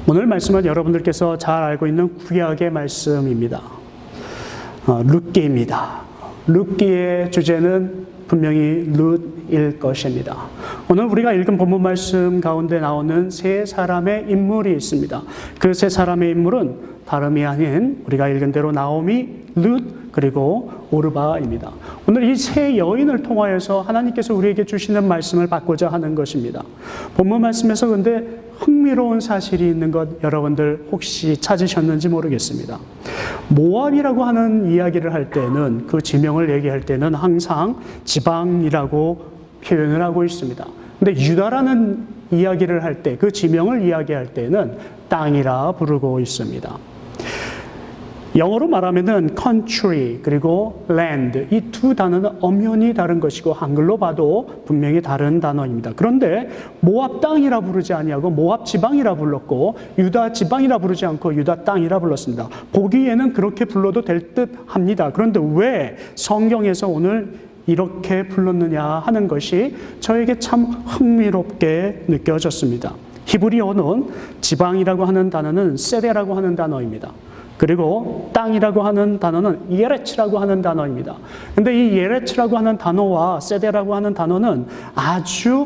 오늘 말씀은 여러분들께서 잘 알고 있는 구약의 말씀입니다. 룻기입니다. 룻기의 주제는 분명히 룻일 것입니다. 오늘 우리가 읽은 본문 말씀 가운데 나오는 세 사람의 인물이 있습니다. 그 세 사람의 인물은 다름이 아닌 우리가 읽은 대로 나오미, 룻, 그리고 오르바입니다. 오늘 이 세 여인을 통하여서 하나님께서 우리에게 주시는 말씀을 받고자 하는 것입니다. 본문 말씀에서 근데 흥미로운 사실이 있는 것 여러분들 혹시 찾으셨는지 모르겠습니다. 모압이라고 하는 이야기를 할 때는 그 지명을 얘기할 때는 항상 지방이라고 표현을 하고 있습니다. 근데 유다라는 이야기를 할 때 그 지명을 이야기할 때는 땅이라 부르고 있습니다. 영어로 말하면은 country 그리고 land 이 두 단어는 엄연히 다른 것이고 한글로 봐도 분명히 다른 단어입니다. 그런데 모압 땅이라 부르지 아니하고 모압 지방이라 불렀고 유다 지방이라 부르지 않고 유다 땅이라 불렀습니다. 보기에는 그렇게 불러도 될 듯합니다. 그런데 왜 성경에서 오늘 이렇게 불렀느냐 하는 것이 저에게 참 흥미롭게 느껴졌습니다. 히브리어는 지방이라고 하는 단어는 세데라고 하는 단어입니다. 그리고 땅이라고 하는 단어는 예레츠라고 하는 단어입니다. 근데 이 예레츠라고 하는 단어와 세데라고 하는 단어는 아주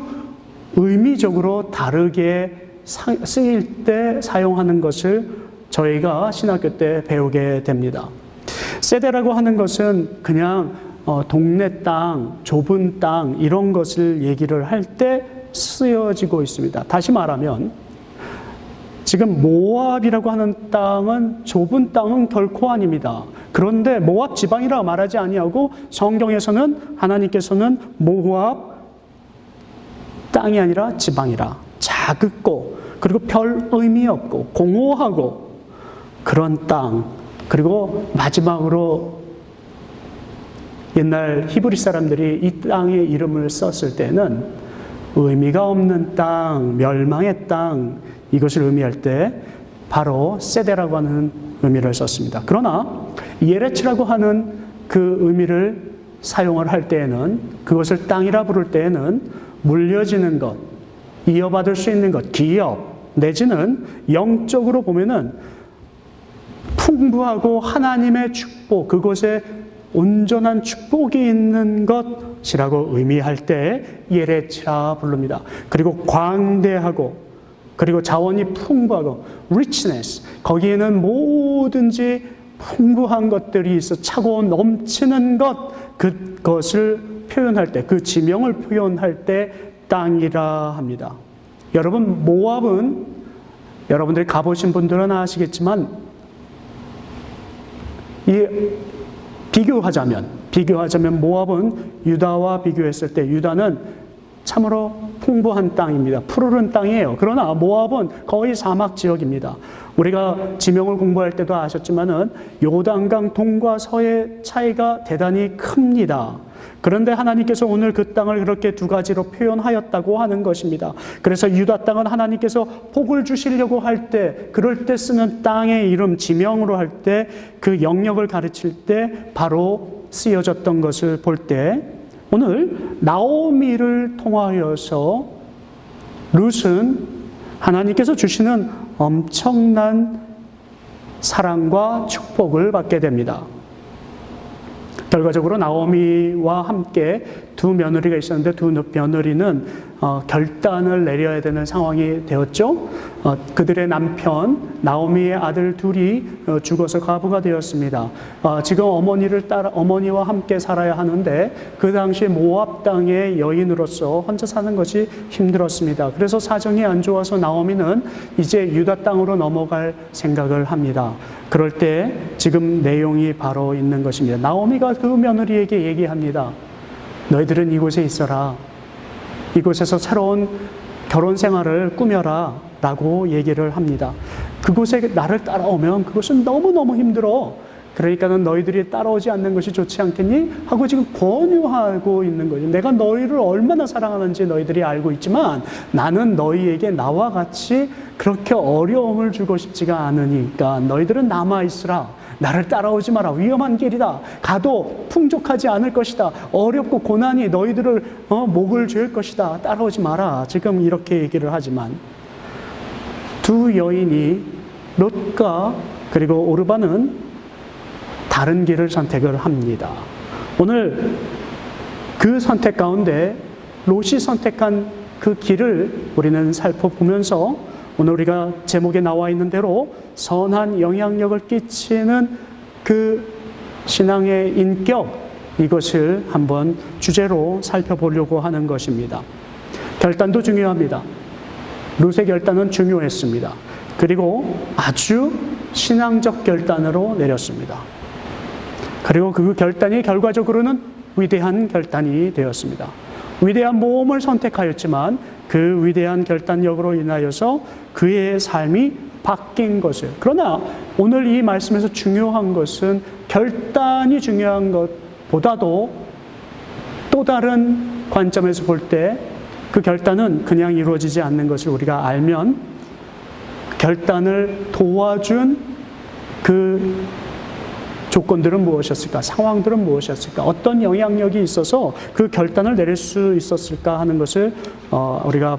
의미적으로 다르게 쓰일 때 사용하는 것을 저희가 신학교 때 배우게 됩니다. 세데라고 하는 것은 그냥 동네 땅, 좁은 땅 이런 것을 얘기를 할 때 쓰여지고 있습니다. 다시 말하면 지금 모압이라고 하는 땅은 좁은 땅은 결코 아닙니다. 그런데 모압 지방이라고 말하지 아니하고 성경에서는 하나님께서는 모압 땅이 아니라 지방이라 작고 그리고 별 의미 없고 공허하고 그런 땅 그리고 마지막으로 옛날 히브리 사람들이 이 땅의 이름을 썼을 때는 의미가 없는 땅, 멸망의 땅 이것을 의미할 때 바로 세데라고 하는 의미를 썼습니다. 그러나 예레츠라고 하는 그 의미를 사용을 할 때에는 그것을 땅이라 부를 때에는 물려지는 것, 이어받을 수 있는 것, 기업 내지는 영적으로 보면은 풍부하고 하나님의 축복, 그곳에 온전한 축복이 있는 것이라고 의미할 때 예레츠라 부릅니다. 그리고 광대하고 그리고 자원이 풍부하고 richness 거기에는 뭐든지 풍부한 것들이 있어 차고 넘치는 것 그것을 표현할 때 그 지명을 표현할 때 땅이라 합니다. 여러분 모압은 여러분들이 가보신 분들은 아시겠지만 비교하자면 모압은 유다와 비교했을 때 유다는 참으로 풍부한 땅입니다. 푸르른 땅이에요. 그러나 모압은 거의 사막 지역입니다. 우리가 지명을 공부할 때도 아셨지만은 요단강 동과 서의 차이가 대단히 큽니다. 그런데 하나님께서 오늘 그 땅을 그렇게 두 가지로 표현하였다고 하는 것입니다. 그래서 유다 땅은 하나님께서 복을 주시려고 할 때, 그럴 때 쓰는 땅의 이름, 지명으로 할 때 그 영역을 가르칠 때 바로 쓰여졌던 것을 볼 때 오늘 나오미를 통하여서 룻은 하나님께서 주시는 엄청난 사랑과 축복을 받게 됩니다. 결과적으로 나오미와 함께 두 며느리가 있었는데 두 며느리는 결단을 내려야 되는 상황이 되었죠. 그들의 남편 나오미의 아들 둘이 죽어서 과부가 되었습니다. 지금 어머니와 함께 살아야 하는데 그 당시 모압 땅의 여인으로서 혼자 사는 것이 힘들었습니다. 그래서 사정이 안 좋아서 나오미는 이제 유다 땅으로 넘어갈 생각을 합니다. 그럴 때 지금 내용이 바로 있는 것입니다. 나오미가 그 며느리에게 얘기합니다. 너희들은 이곳에 있어라. 이곳에서 새로운 결혼 생활을 꾸며라 라고 얘기를 합니다. 그곳에 나를 따라오면 그것은 너무너무 힘들어. 그러니까는 너희들이 따라오지 않는 것이 좋지 않겠니? 하고 지금 권유하고 있는 거죠. 내가 너희를 얼마나 사랑하는지 너희들이 알고 있지만 나는 너희에게 나와 같이 그렇게 어려움을 주고 싶지가 않으니까 너희들은 남아있으라. 나를 따라오지 마라. 위험한 길이다. 가도 풍족하지 않을 것이다. 어렵고 고난이 너희들을 목을 죄일 것이다. 따라오지 마라. 지금 이렇게 얘기를 하지만 두 여인이 롯과 그리고 오르바는 다른 길을 선택을 합니다. 오늘 그 선택 가운데 롯이 선택한 그 길을 우리는 살펴보면서 오늘 우리가 제목에 나와 있는 대로 선한 영향력을 끼치는 그 신앙의 인격, 이것을 한번 주제로 살펴보려고 하는 것입니다. 결단도 중요합니다. 롯의 결단은 중요했습니다. 그리고 아주 신앙적 결단으로 내렸습니다. 그리고 그 결단이 결과적으로는 위대한 결단이 되었습니다. 위대한 모험을 선택하였지만 그 위대한 결단력으로 인하여서 그의 삶이 바뀐 것을. 그러나 오늘 이 말씀에서 중요한 것은 결단이 중요한 것보다도 또 다른 관점에서 볼 때 그 결단은 그냥 이루어지지 않는 것을 우리가 알면 결단을 도와준 그 조건들은 무엇이었을까? 상황들은 무엇이었을까? 어떤 영향력이 있어서 그 결단을 내릴 수 있었을까 하는 것을 우리가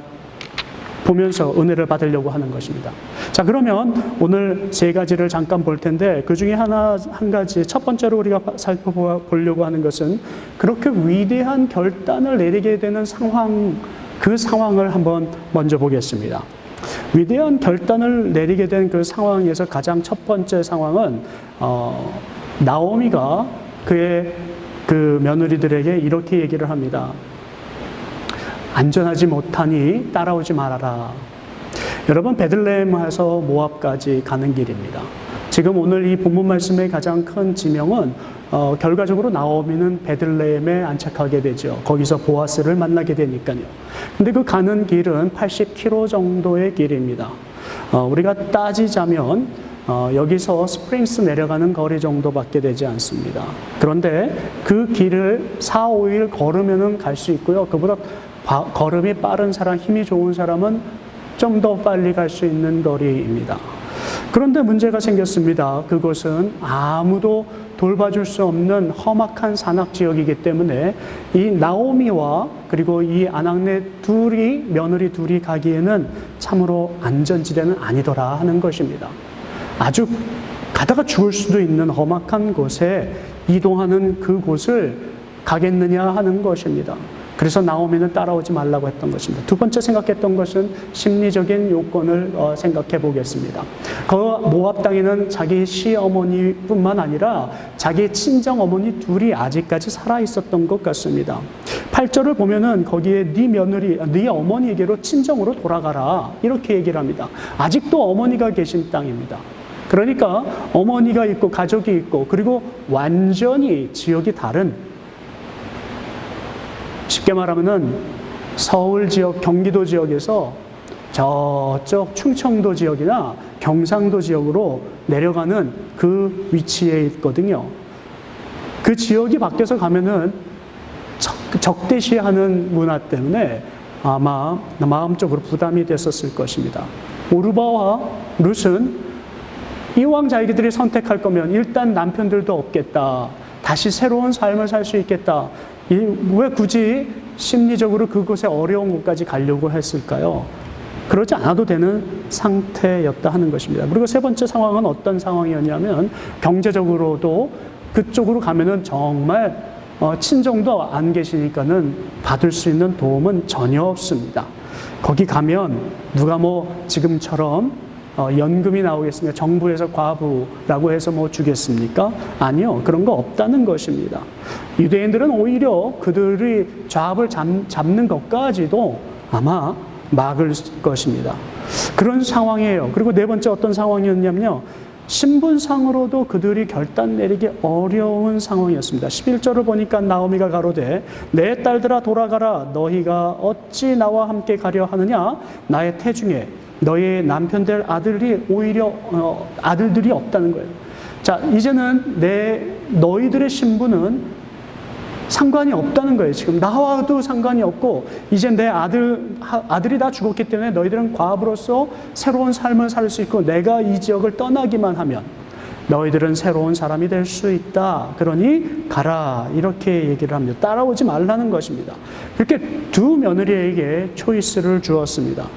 보면서 은혜를 받으려고 하는 것입니다. 자, 그러면 오늘 세 가지를 잠깐 볼 텐데 그 중에 한 가지, 첫 번째로 우리가 살펴보려고 하는 것은 그렇게 위대한 결단을 내리게 되는 상황, 그 상황을 한번 먼저 보겠습니다. 위대한 결단을 내리게 된 그 상황에서 가장 첫 번째 상황은 나오미가 그의 그 며느리들에게 이렇게 얘기를 합니다. 안전하지 못하니 따라오지 말아라. 여러분, 베들레헴에서 모압까지 가는 길입니다. 지금 오늘 이 본문 말씀의 가장 큰 지명은 결과적으로 나오미는 베들레헴에 안착하게 되죠. 거기서 보아스를 만나게 되니까요. 근데 그 가는 길은 80km 정도의 길입니다. 우리가 따지자면 여기서 스프링스 내려가는 거리 정도밖에 되지 않습니다. 그런데 그 길을 4, 5일 걸으면 갈 수 있고요. 그보다 걸음이 빠른 사람, 힘이 좋은 사람은 좀 더 빨리 갈 수 있는 거리입니다. 그런데 문제가 생겼습니다. 그곳은 아무도 돌봐줄 수 없는 험악한 산악지역이기 때문에 이 나오미와 그리고 이 아낙네 며느리 둘이 가기에는 참으로 안전지대는 아니더라 하는 것입니다. 아주 가다가 죽을 수도 있는 험악한 곳에 이동하는 그곳을 가겠느냐 하는 것입니다. 그래서 나오미는 따라오지 말라고 했던 것입니다. 두 번째 생각했던 것은 심리적인 요건을 생각해 보겠습니다. 그 모압 땅에는 자기 시어머니뿐만 아니라 자기 친정 어머니 둘이 아직까지 살아 있었던 것 같습니다. 8절을 보면은 거기에 네 어머니에게로 친정으로 돌아가라 이렇게 얘기를 합니다. 아직도 어머니가 계신 땅입니다. 그러니까 어머니가 있고 가족이 있고 그리고 완전히 지역이 다른, 쉽게 말하면은 서울 지역, 경기도 지역에서 저쪽 충청도 지역이나 경상도 지역으로 내려가는 그 위치에 있거든요. 그 지역이 바뀌어서 가면은 적대시하는 문화 때문에 아마 마음적으로 부담이 됐었을 것입니다. 오르바와 룻은 이왕 자기들이 선택할 거면 일단 남편들도 없겠다. 다시 새로운 삶을 살 수 있겠다. 왜 굳이 심리적으로 그곳에 어려운 곳까지 가려고 했을까요? 그러지 않아도 되는 상태였다 하는 것입니다. 그리고 세 번째 상황은 어떤 상황이었냐면 경제적으로도 그쪽으로 가면은 정말 친정도 안 계시니까는 받을 수 있는 도움은 전혀 없습니다. 거기 가면 누가 지금처럼 연금이 나오겠습니까? 정부에서 과부라고 해서 주겠습니까? 아니요. 그런 거 없다는 것입니다. 유대인들은 오히려 그들이 좌합을 잡는 것까지도 아마 막을 것입니다. 그런 상황이에요. 그리고 네 번째 어떤 상황이었냐면요. 신분상으로도 그들이 결단 내리기 어려운 상황이었습니다. 11절을 보니까 나오미가 가로되 내 딸들아 돌아가라. 너희가 어찌 나와 함께 가려 하느냐? 나의 태중에 너의 남편 될 아들이 오히려 아들들이 없다는 거예요. 자, 이제는 너희들의 신분은 상관이 없다는 거예요. 지금 나와도 상관이 없고 이제 내 아들이 다 죽었기 때문에 너희들은 과부로서 새로운 삶을 살 수 있고 내가 이 지역을 떠나기만 하면 너희들은 새로운 사람이 될 수 있다. 그러니 가라. 이렇게 얘기를 합니다. 따라오지 말라는 것입니다. 이렇게 두 며느리에게 초이스를 주었습니다.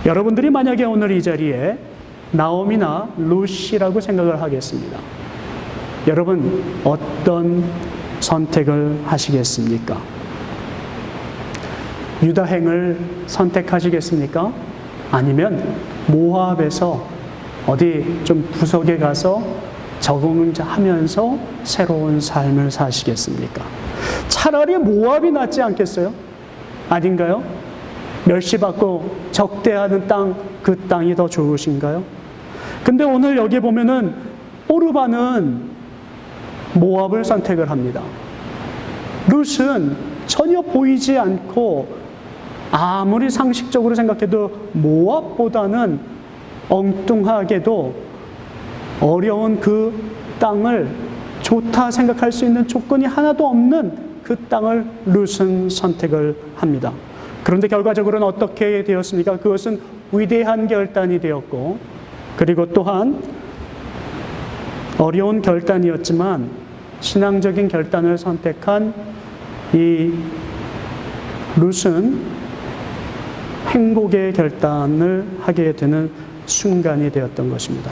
여러분들이 만약에 오늘 이 자리에 나오미나 룻이라고 생각을 하겠습니다. 여러분 어떤 선택을 하시겠습니까? 유다행을 선택하시겠습니까? 아니면 모압에서 어디 좀 구석에 가서 적응하면서 새로운 삶을 사시겠습니까? 차라리 모압이 낫지 않겠어요? 아닌가요? 멸시받고 적대하는 땅, 그 땅이 더 좋으신가요? 근데 오늘 여기 보면은 오르바는 모압을 선택을 합니다. 룻은 전혀 보이지 않고 아무리 상식적으로 생각해도 모압보다는 엉뚱하게도 어려운 그 땅을 좋다 생각할 수 있는 조건이 하나도 없는 그 땅을 룻은 선택을 합니다. 그런데 결과적으로는 어떻게 되었습니까? 그것은 위대한 결단이 되었고, 그리고 또한 어려운 결단이었지만 신앙적인 결단을 선택한 이 룻은 행복의 결단을 하게 되는 순간이 되었던 것입니다.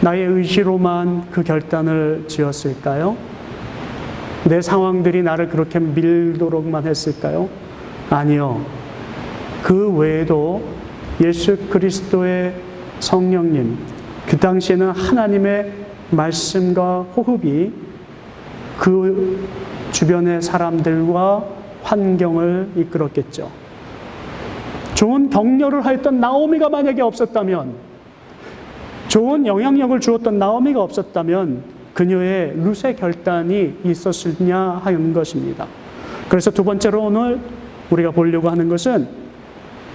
나의 의지로만 그 결단을 지었을까요? 내 상황들이 나를 그렇게 밀도록만 했을까요? 아니요. 그 외에도 예수 그리스도의 성령님, 그 당시에는 하나님의 말씀과 호흡이 그 주변의 사람들과 환경을 이끌었겠죠. 좋은 격려를 하였던 나오미가 만약에 없었다면, 좋은 영향력을 주었던 나오미가 없었다면 그녀의 룻의 결단이 있었으냐 하는 것입니다. 그래서 두 번째로 오늘 우리가 보려고 하는 것은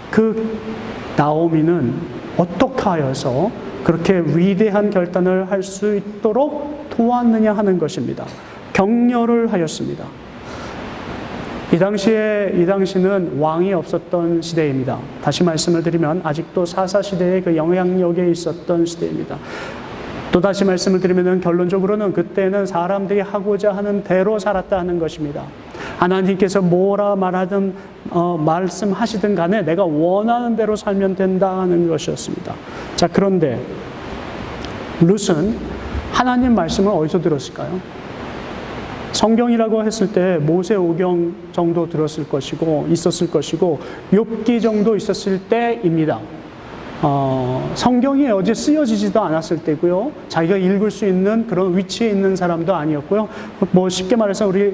그 나오미는 어떻게 하여서 그렇게 위대한 결단을 할 수 있도록 도왔느냐 하는 것입니다. 격려를 하였습니다. 이 당시는 왕이 없었던 시대입니다. 다시 말씀을 드리면 아직도 사사시대의 그 영향력에 있었던 시대입니다. 또 다시 말씀을 드리면 결론적으로는 그때는 사람들이 하고자 하는 대로 살았다 하는 것입니다. 하나님께서 뭐라 말씀하시든 간에 내가 원하는 대로 살면 된다 하는 것이었습니다. 자, 그런데 룻은 하나님 말씀을 어디서 들었을까요? 성경이라고 했을 때 모세오경 정도 들었을 것이고 있었을 것이고 욥기 정도 있었을 때입니다. 성경이 어제 쓰여지지도 않았을 때고요. 자기가 읽을 수 있는 그런 위치에 있는 사람도 아니었고요. 뭐 쉽게 말해서 우리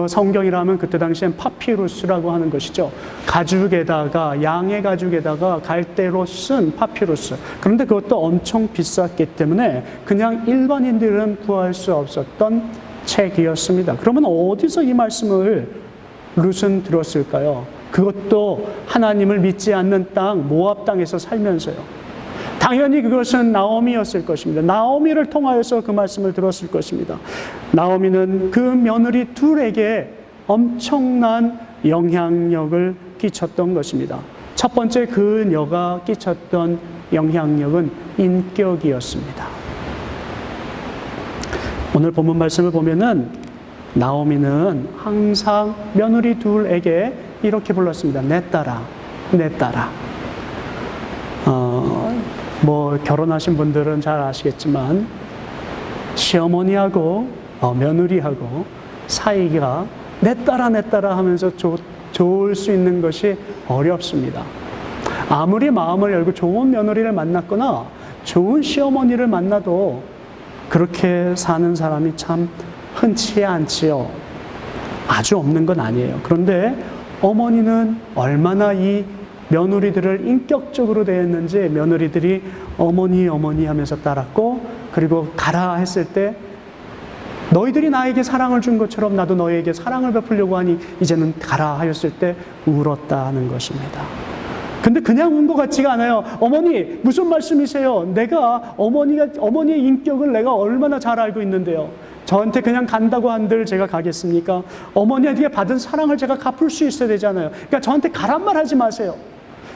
성경이라면 그때 당시엔 파피루스라고 하는 것이죠. 가죽에다가 양의 가죽에다가 갈대로 쓴 파피루스. 그런데 그것도 엄청 비쌌기 때문에 그냥 일반인들은 구할 수 없었던 책이었습니다. 그러면 어디서 이 말씀을 룻은 들었을까요? 그것도 하나님을 믿지 않는 땅, 모압 땅에서 살면서요. 당연히 그것은 나오미였을 것입니다. 나오미를 통하여서 그 말씀을 들었을 것입니다. 나오미는 그 며느리 둘에게 엄청난 영향력을 끼쳤던 것입니다. 첫 번째 그녀가 끼쳤던 영향력은 인격이었습니다. 오늘 본문 말씀을 보면은 나오미는 항상 며느리 둘에게 이렇게 불렀습니다. 내 딸아, 내 딸아. 뭐 결혼하신 분들은 잘 아시겠지만 시어머니하고 며느리하고 사이가 내 딸아, 내 딸아 하면서 좋을 수 있는 것이 어렵습니다. 아무리 마음을 열고 좋은 며느리를 만났거나 좋은 시어머니를 만나도 그렇게 사는 사람이 참 흔치 않지요. 아주 없는 건 아니에요. 그런데 어머니는 얼마나 이 며느리들을 인격적으로 대했는지 며느리들이 어머니 어머니 하면서 따랐고, 그리고 가라 했을 때 너희들이 나에게 사랑을 준 것처럼 나도 너희에게 사랑을 베풀려고 하니 이제는 가라 하였을 때 울었다 하는 것입니다. 근데 그냥 운 것 같지가 않아요. 어머니 무슨 말씀이세요? 내가 어머니의 인격을 내가 얼마나 잘 알고 있는데요. 저한테 그냥 간다고 한들 제가 가겠습니까? 어머니에게 받은 사랑을 제가 갚을 수 있어야 되잖아요. 그러니까 저한테 가란 말 하지 마세요.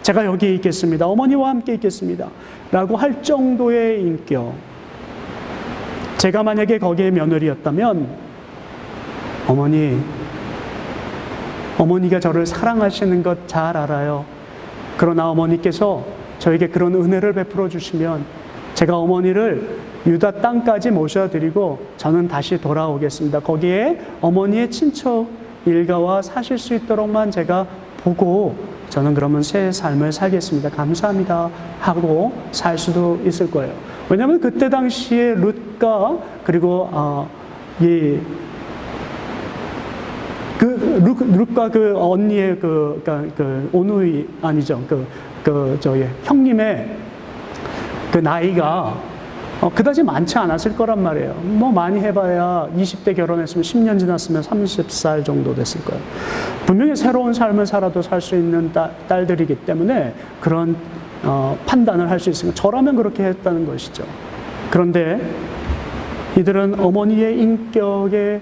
제가 여기 있겠습니다. 어머니와 함께 있겠습니다. 라고 할 정도의 인격. 제가 만약에 거기에 며느리였다면 어머니가 저를 사랑하시는 것 잘 알아요. 그러나 어머니께서 저에게 그런 은혜를 베풀어 주시면 제가 어머니를 유다 땅까지 모셔드리고 저는 다시 돌아오겠습니다. 거기에 어머니의 친척 일가와 사실 수 있도록만 제가 보고 저는 그러면 새 삶을 살겠습니다. 감사합니다 하고 살 수도 있을 거예요. 왜냐하면 그때 당시에 룻과 그리고 룻과 그 언니의 그 오누이 아니죠. 저희 형님의 그 나이가 그다지 많지 않았을 거란 말이에요. 뭐 많이 해봐야 20대 결혼했으면 10년 지났으면 30살 정도 됐을 거예요. 분명히 새로운 삶을 살아도 살 수 있는 딸들이기 때문에 그런 판단을 할 수 있으니까 저라면 그렇게 했다는 것이죠. 그런데 이들은 어머니의 인격에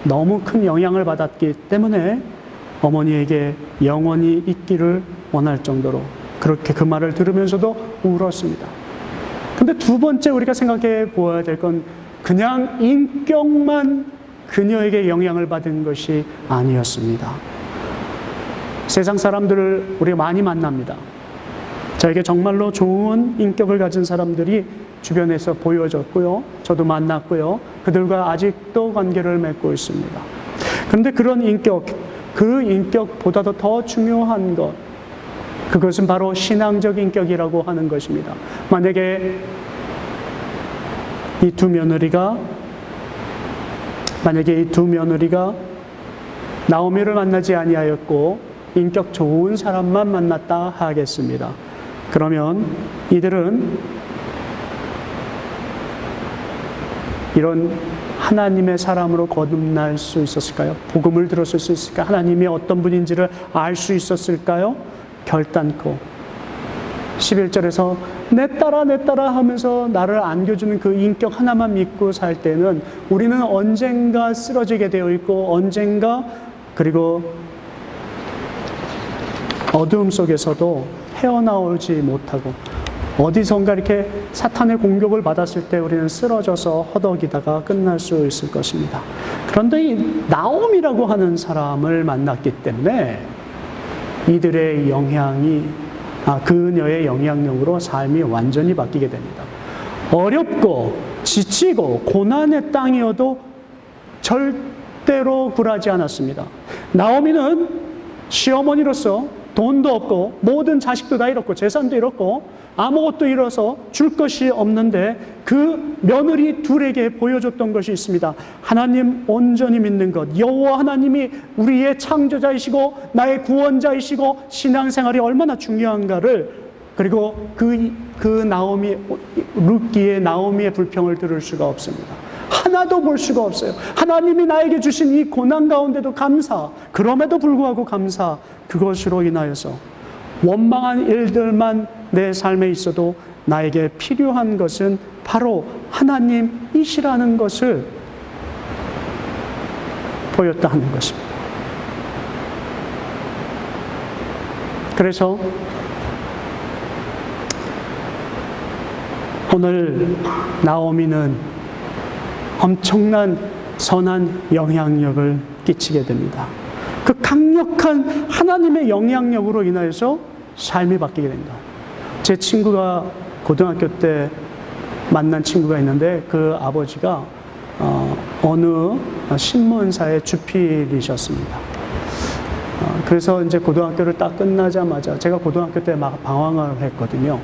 너무 큰 영향을 받았기 때문에 어머니에게 영원히 있기를 원할 정도로 그렇게 그 말을 들으면서도 울었습니다. 근데 두 번째 우리가 생각해 보아야 될 건 그냥 인격만 그녀에게 영향을 받은 것이 아니었습니다. 세상 사람들을 우리가 많이 만납니다. 저에게 정말로 좋은 인격을 가진 사람들이 주변에서 보여졌고요. 저도 만났고요. 그들과 아직도 관계를 맺고 있습니다. 그런데 그런 인격, 그 인격보다도 더 중요한 것, 그것은 바로 신앙적 인격이라고 하는 것입니다. 만약에 이 두 며느리가 나오미를 만나지 아니하였고 인격 좋은 사람만 만났다 하겠습니다. 그러면 이들은 이런 하나님의 사람으로 거듭날 수 있었을까요? 복음을 들었을 수 있을까요? 하나님이 어떤 분인지를 알 수 있었을까요? 결단코 11절에서 내 딸아 하면서 나를 안겨주는 그 인격 하나만 믿고 살 때는 우리는 언젠가 쓰러지게 되어 있고 언젠가 그리고 어두움 속에서도 헤어나오지 못하고 어디선가 이렇게 사탄의 공격을 받았을 때 우리는 쓰러져서 허덕이다가 끝날 수 있을 것입니다. 그런데 이 나옴이라고 하는 사람을 만났기 때문에 이들의 영향이 그녀의 영향력으로 삶이 완전히 바뀌게 됩니다. 어렵고 지치고 고난의 땅이어도 절대로 굴하지 않았습니다. 나오미는 시어머니로서 돈도 없고 모든 자식도 다 잃었고 재산도 잃었고 아무것도 잃어서 줄 것이 없는데 그 며느리 둘에게 보여줬던 것이 있습니다. 하나님 온전히 믿는 것, 여호와 하나님이 우리의 창조자이시고 나의 구원자이시고 신앙생활이 얼마나 중요한가를, 그리고 그 나오미, 룻기의 나오미의 불평을 들을 수가 없습니다. 하나도 볼 수가 없어요. 하나님이 나에게 주신 이 고난 가운데도 감사, 그럼에도 불구하고 감사, 그것으로 인하여서 원망한 일들만 내 삶에 있어도 나에게 필요한 것은 바로 하나님이시라는 것을 보였다 하는 것입니다. 그래서 오늘 나오미는 엄청난 선한 영향력을 끼치게 됩니다. 그 강력한 하나님의 영향력으로 인하여서 삶이 바뀌게 됩니다. 제 친구가 고등학교 때 만난 친구가 있는데 그 아버지가 어느 신문사의 주필이셨습니다. 그래서 이제 고등학교를 딱 끝나자마자 제가 고등학교 때 막 방황을 했거든요.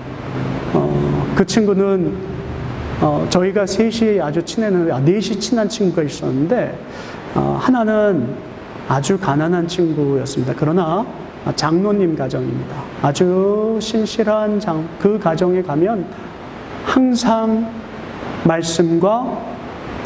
그 친구는 저희가 셋이 아주 친했는데 넷이 친한 친구가 있었는데 하나는 아주 가난한 친구였습니다. 그러나 장로님 가정입니다. 아주 신실한 그 가정에 가면 항상 말씀과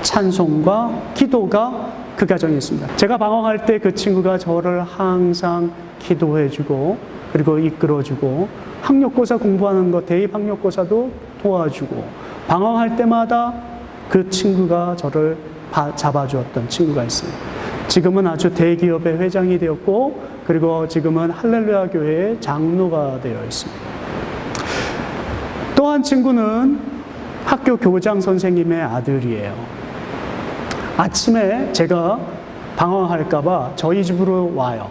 찬송과 기도가 그 가정에 있습니다. 제가 방황할 때 그 친구가 저를 항상 기도해주고 그리고 이끌어주고 학력고사 공부하는 거 대입 학력고사도 도와주고 방황할 때마다 그 친구가 저를 잡아주었던 친구가 있습니다. 지금은 아주 대기업의 회장이 되었고 그리고 지금은 할렐루야 교회의 장로가 되어 있습니다. 또 한 친구는 학교 교장 선생님의 아들이에요. 아침에 제가 방황할까 봐 저희 집으로 와요.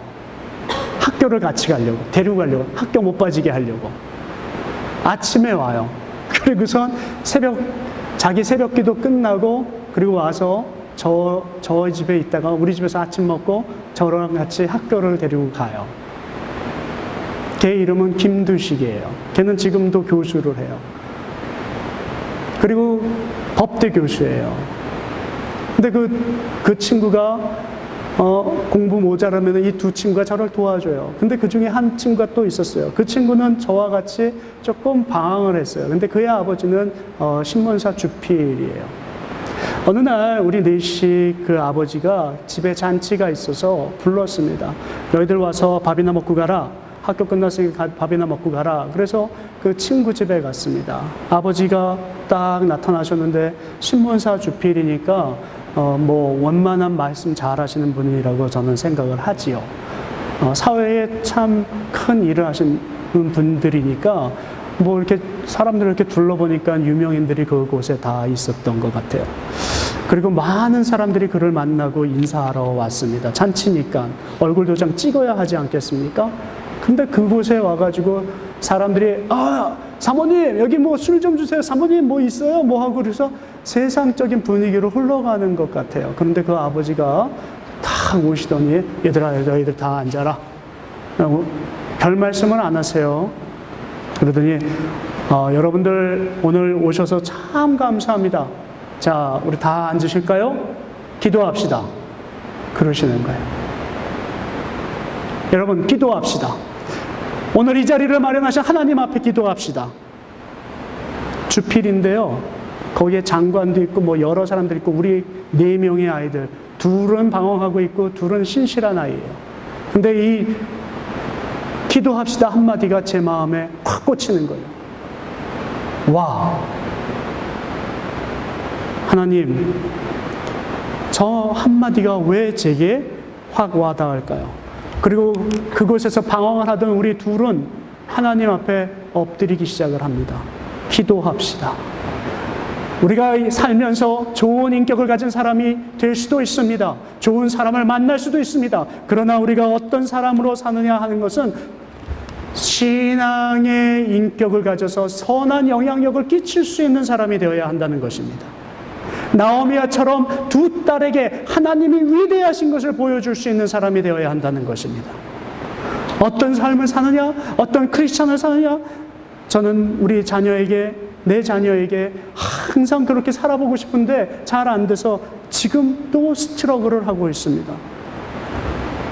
학교를 같이 가려고, 데리고 가려고, 학교 못 빠지게 하려고. 아침에 와요. 그리고선 자기 새벽 기도 끝나고, 그리고 와서 저 집에 있다가 우리 집에서 아침 먹고 저랑 같이 학교를 데리고 가요. 걔 이름은 김두식이에요. 걔는 지금도 교수를 해요. 그리고 법대 교수예요. 근데 그 친구가 공부 모자라면 이 두 친구가 저를 도와줘요. 근데 그 중에 한 친구가 또 있었어요. 그 친구는 저와 같이 조금 방황을 했어요. 근데 그의 아버지는 신문사 주필이에요. 어느 날 우리 넷이 그 아버지가 집에 잔치가 있어서 불렀습니다. 너희들 와서 밥이나 먹고 가라. 학교 끝났으니까 밥이나 먹고 가라. 그래서 그 친구 집에 갔습니다. 아버지가 딱 나타나셨는데 신문사 주필이니까 뭐 원만한 말씀 잘하시는 분이라고 저는 생각을 하지요. 사회에 참 큰 일을 하시는 분들이니까 뭐 이렇게 사람들을 이렇게 둘러보니까 유명인들이 그곳에 다 있었던 것 같아요. 그리고 많은 사람들이 그를 만나고 인사하러 왔습니다. 잔치니까 얼굴 도장 찍어야 하지 않겠습니까? 근데 그곳에 와가지고 사람들이 사모님 여기 뭐 술 좀 주세요. 사모님 뭐 있어요? 뭐 하고 그래서 세상적인 분위기로 흘러가는 것 같아요. 그런데 그 아버지가 딱 오시더니 얘들아 너희들 다 앉아라. 별 말씀은 안 하세요. 그러더니 여러분들 오늘 오셔서 참 감사합니다. 자 우리 다 앉으실까요? 기도합시다. 그러시는 거예요. 여러분 기도합시다. 오늘 이 자리를 마련하신 하나님 앞에 기도합시다. 주필인데요. 거기에 장관도 있고 뭐 여러 사람들 있고 우리 4명의 아이들 둘은 방황하고 있고 둘은 신실한 아이예요. 근데 이 기도합시다 한마디가 제 마음에 확 꽂히는 거예요. 와, 하나님 저 한마디가 왜 제게 확 와닿을까요? 그리고 그곳에서 방황을 하던 우리 둘은 하나님 앞에 엎드리기 시작을 합니다. 기도합시다. 우리가 살면서 좋은 인격을 가진 사람이 될 수도 있습니다. 좋은 사람을 만날 수도 있습니다. 그러나 우리가 어떤 사람으로 사느냐 하는 것은 신앙의 인격을 가져서 선한 영향력을 끼칠 수 있는 사람이 되어야 한다는 것입니다. 나오미아처럼 두 딸에게 하나님이 위대하신 것을 보여줄 수 있는 사람이 되어야 한다는 것입니다. 어떤 삶을 사느냐, 어떤 크리스찬을 사느냐, 저는 우리 자녀에게, 내 자녀에게 항상 그렇게 살아보고 싶은데 잘 안 돼서 지금 또 스트러글을 하고 있습니다.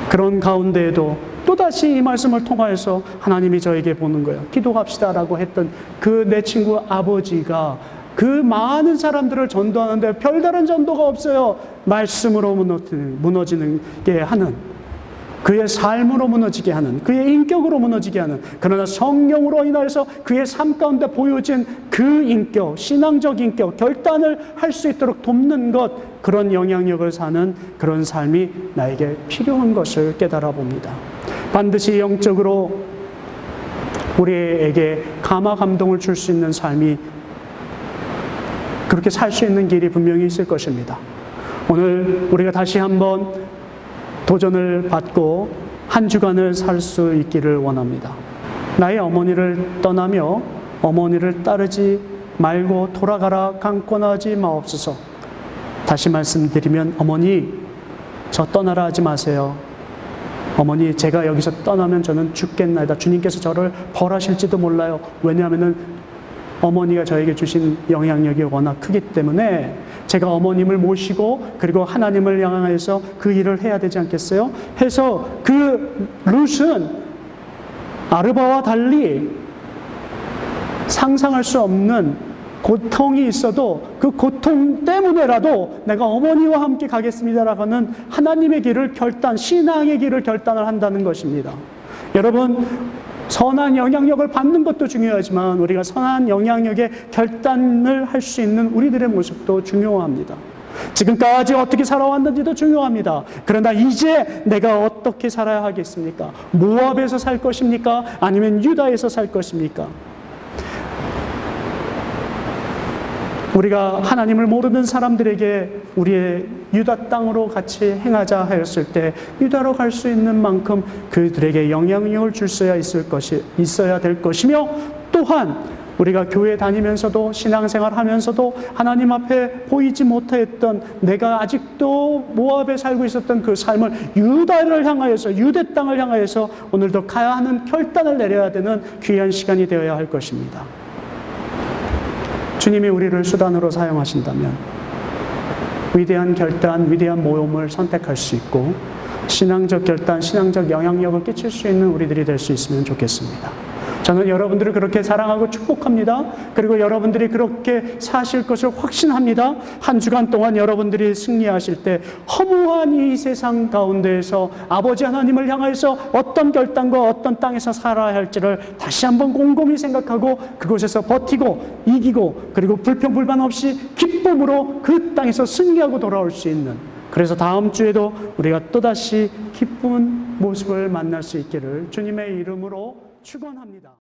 그런 가운데에도 또다시 이 말씀을 통하여서 하나님이 저에게 보는 거예요. 기도합시다라고 했던 그 내 친구 아버지가 그 많은 사람들을 전도하는데 별다른 전도가 없어요. 말씀으로 무너지게 하는, 그의 삶으로 무너지게 하는, 그의 인격으로 무너지게 하는, 그러나 성령으로 인하여서 그의 삶 가운데 보여진 그 인격, 신앙적 인격, 결단을 할 수 있도록 돕는 것, 그런 영향력을 사는 그런 삶이 나에게 필요한 것을 깨달아 봅니다. 반드시 영적으로 우리에게 감화 감동을 줄 수 있는 삶이, 그렇게 살 수 있는 길이 분명히 있을 것입니다. 오늘 우리가 다시 한번 도전을 받고 한 주간을 살 수 있기를 원합니다. 나의 어머니를 떠나며 어머니를 따르지 말고 돌아가라 강권하지 마옵소서. 다시 말씀드리면 어머니 저 떠나라 하지 마세요. 어머니 제가 여기서 떠나면 저는 죽겠나이다. 주님께서 저를 벌하실지도 몰라요. 왜냐하면 어머니가 저에게 주신 영향력이 워낙 크기 때문에 제가 어머님을 모시고 그리고 하나님을 향해서 그 일을 해야 되지 않겠어요? 해서 그 룻은 아르바와 달리 상상할 수 없는 고통이 있어도 그 고통 때문에라도 내가 어머니와 함께 가겠습니다라고 하는 하나님의 길을 결단, 신앙의 길을 결단을 한다는 것입니다. 여러분, 선한 영향력을 받는 것도 중요하지만 우리가 선한 영향력의 결단을 할 수 있는 우리들의 모습도 중요합니다. 지금까지 어떻게 살아왔는지도 중요합니다. 그러나 이제 내가 어떻게 살아야 하겠습니까? 모압에서 살 것입니까? 아니면 유다에서 살 것입니까? 우리가 하나님을 모르는 사람들에게 우리의 유다 땅으로 같이 행하자 하였을 때 유다로 갈 수 있는 만큼 그들에게 영향력을 있어야 될 것이며, 또한 우리가 교회 다니면서도 신앙생활 하면서도 하나님 앞에 보이지 못했던, 내가 아직도 모압에 살고 있었던 그 삶을 유다를 향하여서, 유대 땅을 향하여서 오늘도 가야 하는 결단을 내려야 되는 귀한 시간이 되어야 할 것입니다. 주님이 우리를 수단으로 사용하신다면 위대한 결단, 위대한 모험을 선택할 수 있고 신앙적 결단, 신앙적 영향력을 끼칠 수 있는 우리들이 될 수 있으면 좋겠습니다. 저는 여러분들을 그렇게 사랑하고 축복합니다. 그리고 여러분들이 그렇게 사실 것을 확신합니다. 한 주간 동안 여러분들이 승리하실 때 허무한 이 세상 가운데에서 아버지 하나님을 향해서 어떤 결단과 어떤 땅에서 살아야 할지를 다시 한번 곰곰이 생각하고 그곳에서 버티고 이기고 그리고 불평불만 없이 기쁨으로 그 땅에서 승리하고 돌아올 수 있는, 그래서 다음 주에도 우리가 또다시 기쁜 모습을 만날 수 있기를 주님의 이름으로 축원합니다.